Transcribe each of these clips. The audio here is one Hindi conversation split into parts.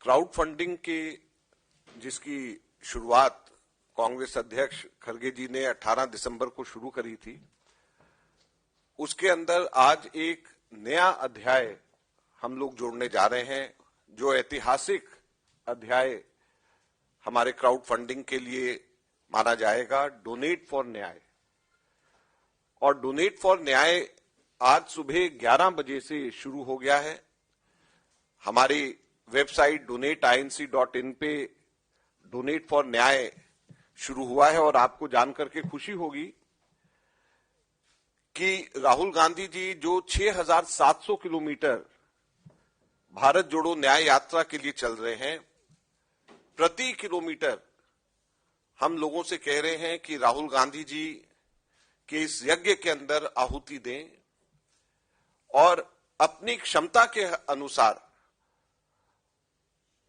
क्राउड फंडिंग के जिसकी शुरुआत कांग्रेस अध्यक्ष खरगे जी ने 18 दिसंबर को शुरू करी थी, उसके अंदर आज एक नया अध्याय हम लोग जोड़ने जा रहे हैं, जो ऐतिहासिक अध्याय हमारे क्राउड फंडिंग के लिए माना जाएगा, डोनेट फॉर न्याय। और डोनेट फॉर न्याय आज सुबह 11 बजे से शुरू हो गया है। हमारी वेबसाइट donateinc.in पे डोनेट फॉर न्याय शुरू हुआ है और आपको जानकर के खुशी होगी कि राहुल गांधी जी जो 6,700 किलोमीटर भारत जोड़ो न्याय यात्रा के लिए चल रहे हैं, प्रति किलोमीटर हम लोगों से कह रहे हैं कि राहुल गांधी जी के इस यज्ञ के अंदर आहुति दें और अपनी क्षमता के अनुसार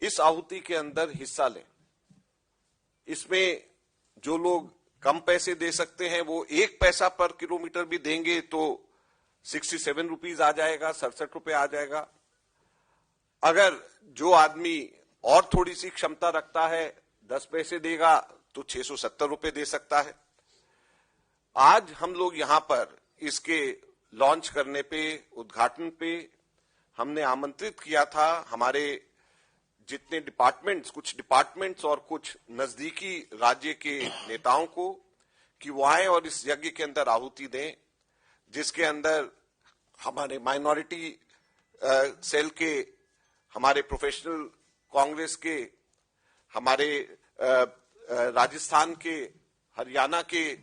इस आहुति के अंदर हिस्सा लें। इसमें जो लोग कम पैसे दे सकते हैं वो 1 पैसा पर किलोमीटर भी देंगे तो 67 रुपीज आ जाएगा, 67 रुपए आ जाएगा। अगर जो आदमी और थोड़ी सी क्षमता रखता है 10 पैसे देगा तो 670 रुपए दे सकता है। आज हम लोग यहां पर इसके लॉन्च करने पे, उद्घाटन पे हमने आमंत्रित किया था हमारे जितने डिपार्टमेंट्स, कुछ डिपार्टमेंट्स और कुछ नजदीकी राज्य के नेताओं को कि वो आए और इस यज्ञ के अंदर आहुति दें, जिसके अंदर हमारे माइनॉरिटी सेल के, हमारे प्रोफेशनल कांग्रेस के, हमारे राजस्थान के, हरियाणा के,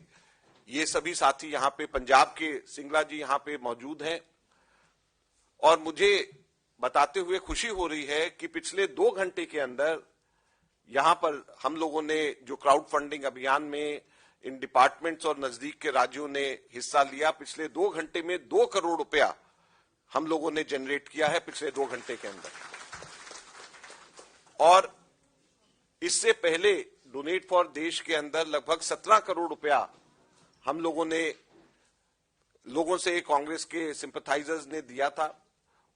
ये सभी साथी यहाँ पे, पंजाब के सिंगला जी यहाँ पे मौजूद हैं। और मुझे बताते हुए खुशी हो रही है कि पिछले 2 घंटे के अंदर यहां पर हम लोगों ने जो क्राउड फंडिंग अभियान में इन डिपार्टमेंट्स और नजदीक के राज्यों ने हिस्सा लिया, पिछले 2 घंटे में 2 करोड़ रुपया हम लोगों ने जनरेट किया है पिछले 2 घंटे के अंदर। और इससे पहले डोनेट फॉर देश के अंदर लगभग 17 करोड़ रुपया हम लोगों से कांग्रेस के सिंपथाइजर्स ने दिया था।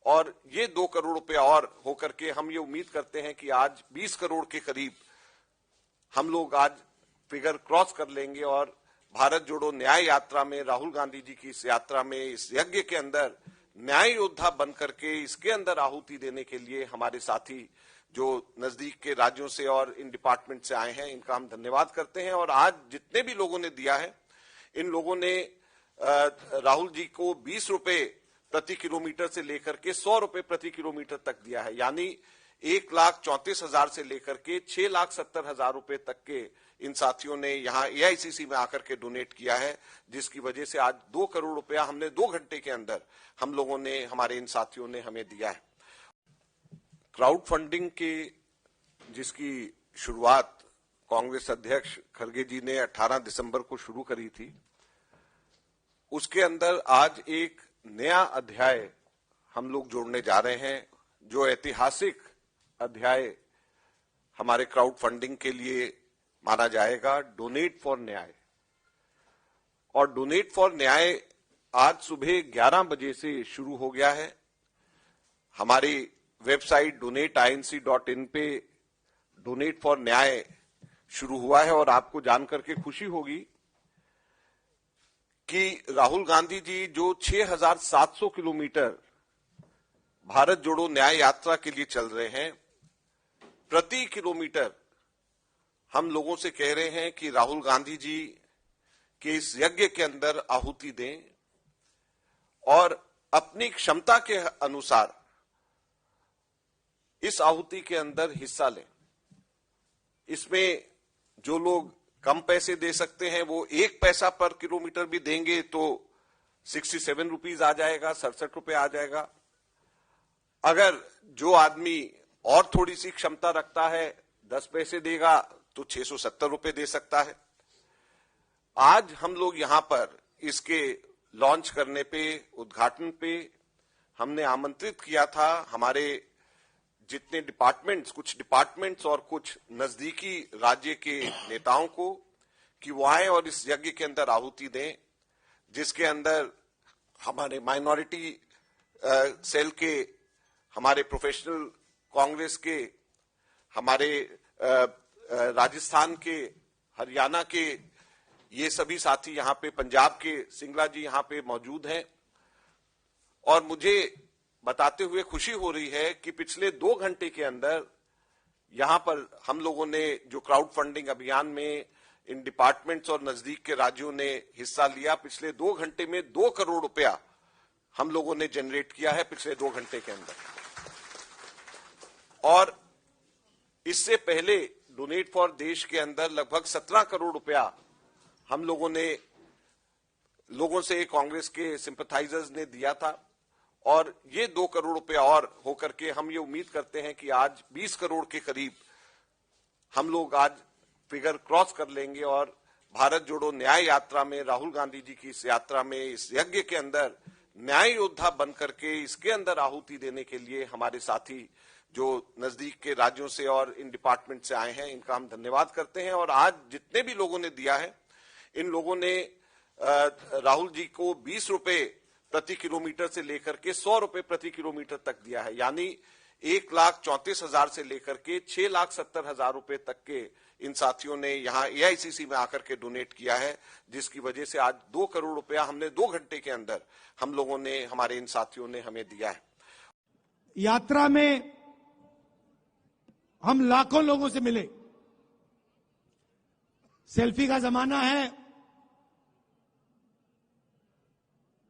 और ये 2 करोड़ रुपया और होकर के हम ये उम्मीद करते हैं कि आज 20 करोड़ के करीब हम लोग आज फिगर क्रॉस कर लेंगे और भारत जोड़ो न्याय यात्रा में, राहुल गांधी जी की इस यात्रा में, इस यज्ञ के अंदर न्याय योद्धा बन करके इसके अंदर आहुति देने के लिए हमारे साथी जो नजदीक के राज्यों से और इन डिपार्टमेंट से आए हैं, इनका हम धन्यवाद करते हैं। और आज जितने भी लोगों ने दिया है, इन लोगों ने राहुल जी को 20 रुपए प्रति किलोमीटर से लेकर के 100 रुपए प्रति किलोमीटर तक दिया है, यानी 1,34,000 से लेकर के 6,70,000 रुपए तक के इन साथियों ने यहाँ एआईसीसी में आकर के डोनेट किया है, जिसकी वजह से आज 2 करोड़ रुपया हमने 2 घंटे के अंदर हम लोगों ने, हमारे इन साथियों ने हमें दिया है। क्राउड फंडिंग के जिसकी शुरुआत कांग्रेस अध्यक्ष खरगे जी ने 18 दिसंबर को शुरू करी थी, उसके अंदर आज एक नया अध्याय हम लोग जोड़ने जा रहे हैं, जो ऐतिहासिक अध्याय हमारे क्राउड फंडिंग के लिए माना जाएगा, डोनेट फॉर न्याय। और डोनेट फॉर न्याय आज सुबह 11 बजे से शुरू हो गया है। हमारी वेबसाइट donateinc.in पे डोनेट फॉर न्याय शुरू हुआ है और आपको जानकर के खुशी होगी कि राहुल गांधी जी जो 6,700 किलोमीटर भारत जोड़ो न्याय यात्रा के लिए चल रहे हैं, प्रति किलोमीटर हम लोगों से कह रहे हैं कि राहुल गांधी जी के इस यज्ञ के अंदर आहुति दें और अपनी क्षमता के अनुसार इस आहुति के अंदर हिस्सा लें। इसमें जो लोग कम पैसे दे सकते हैं वो 1 पैसा पर किलोमीटर भी देंगे तो 67 रुपीज आ जाएगा, 67 रुपए आ जाएगा। अगर जो आदमी और थोड़ी सी क्षमता रखता है 10 पैसे देगा तो 670 रुपए दे सकता है। आज हम लोग यहां पर इसके लॉन्च करने पे, उद्घाटन पे हमने आमंत्रित किया था हमारे जितने डिपार्टमेंट्स, कुछ डिपार्टमेंट्स और कुछ नजदीकी राज्य के नेताओं को कि वो आए और इस यज्ञ के अंदर आहुति दें, जिसके अंदर हमारे माइनॉरिटी सेल के, हमारे प्रोफेशनल कांग्रेस के, हमारे राजस्थान के, हरियाणा के ये सभी साथी यहाँ पे, पंजाब के सिंगला जी यहाँ पे मौजूद हैं। और मुझे बताते हुए खुशी हो रही है कि पिछले 2 घंटे के अंदर यहाँ पर हम लोगों ने जो क्राउड फंडिंग अभियान में इन डिपार्टमेंट्स और नजदीक के राज्यों ने हिस्सा लिया, पिछले 2 घंटे में 2 करोड़ रुपया हम लोगों ने जनरेट किया है पिछले 2 घंटे के अंदर। और इससे पहले डोनेट फॉर देश के अंदर लगभग 17 करोड़ रुपया हम लोगों से कांग्रेस के सिंपथाइजर्स ने दिया था। और ये 2 करोड़ रुपया और होकर के हम ये उम्मीद करते हैं कि आज 20 करोड़ के करीब हम लोग आज फिगर क्रॉस कर लेंगे। और भारत जोड़ो न्याय यात्रा में, राहुल गांधी जी की इस यात्रा में, इस यज्ञ के अंदर न्याय योद्धा बन करके इसके अंदर आहुति देने के लिए हमारे साथी जो नजदीक के राज्यों से और इन डिपार्टमेंट से आए हैं, इनका हम धन्यवाद करते हैं। और आज जितने भी लोगों ने दिया है, इन लोगों ने राहुल जी को 20 रुपए प्रति किलोमीटर से लेकर के 100 रुपए प्रति किलोमीटर तक दिया है, यानी 1,34,000 से लेकर के 6,70,000 रुपए तक के इन साथियों ने यहाँ एआईसीसी में आकर के डोनेट किया है, जिसकी वजह से आज 2 करोड़ रुपया हमने 2 घंटे के अंदर हम लोगों ने, हमारे इन साथियों ने हमें दिया है। यात्रा में हम लाखों लोगों से मिले। सेल्फी का जमाना है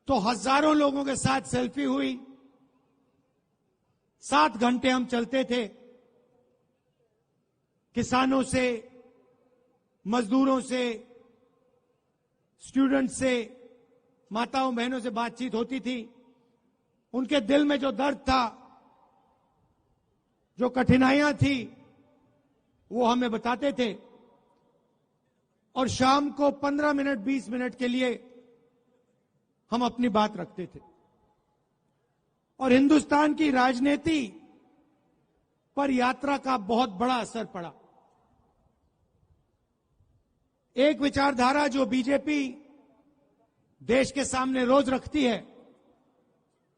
तो हजारों लोगों के साथ सेल्फी हुई। 7 घंटे हम चलते थे, किसानों से, मजदूरों से, स्टूडेंट से, माताओं बहनों से बातचीत होती थी। उनके दिल में जो दर्द था, जो कठिनाइयां थी, वो हमें बताते थे। और शाम को 15 मिनट 20 मिनट के लिए हम अपनी बात रखते थे। और हिंदुस्तान की राजनीति पर यात्रा का बहुत बड़ा असर पड़ा। एक विचारधारा जो बीजेपी देश के सामने रोज रखती है,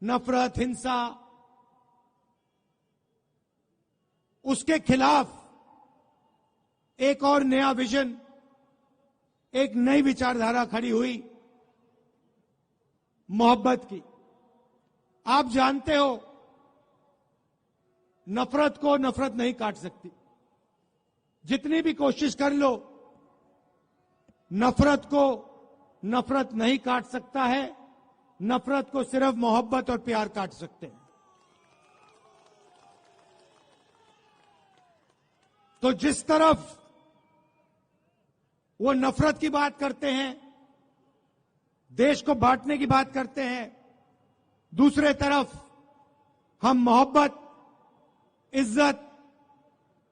नफरत, हिंसा, उसके खिलाफ एक और नया विजन, एक नई विचारधारा खड़ी हुई, मोहब्बत की। आप जानते हो, नफरत को नफरत नहीं काट सकती। जितनी भी कोशिश कर लो, नफरत को नफरत नहीं काट सकता है। नफरत को सिर्फ मोहब्बत और प्यार काट सकते हैं। तो जिस तरफ वो नफरत की बात करते हैं, देश को बांटने की बात करते हैं, दूसरे तरफ हम मोहब्बत, इज्जत,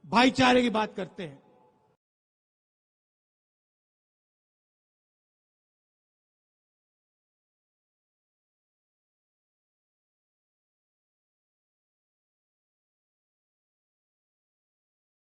भाईचारे की बात करते हैं।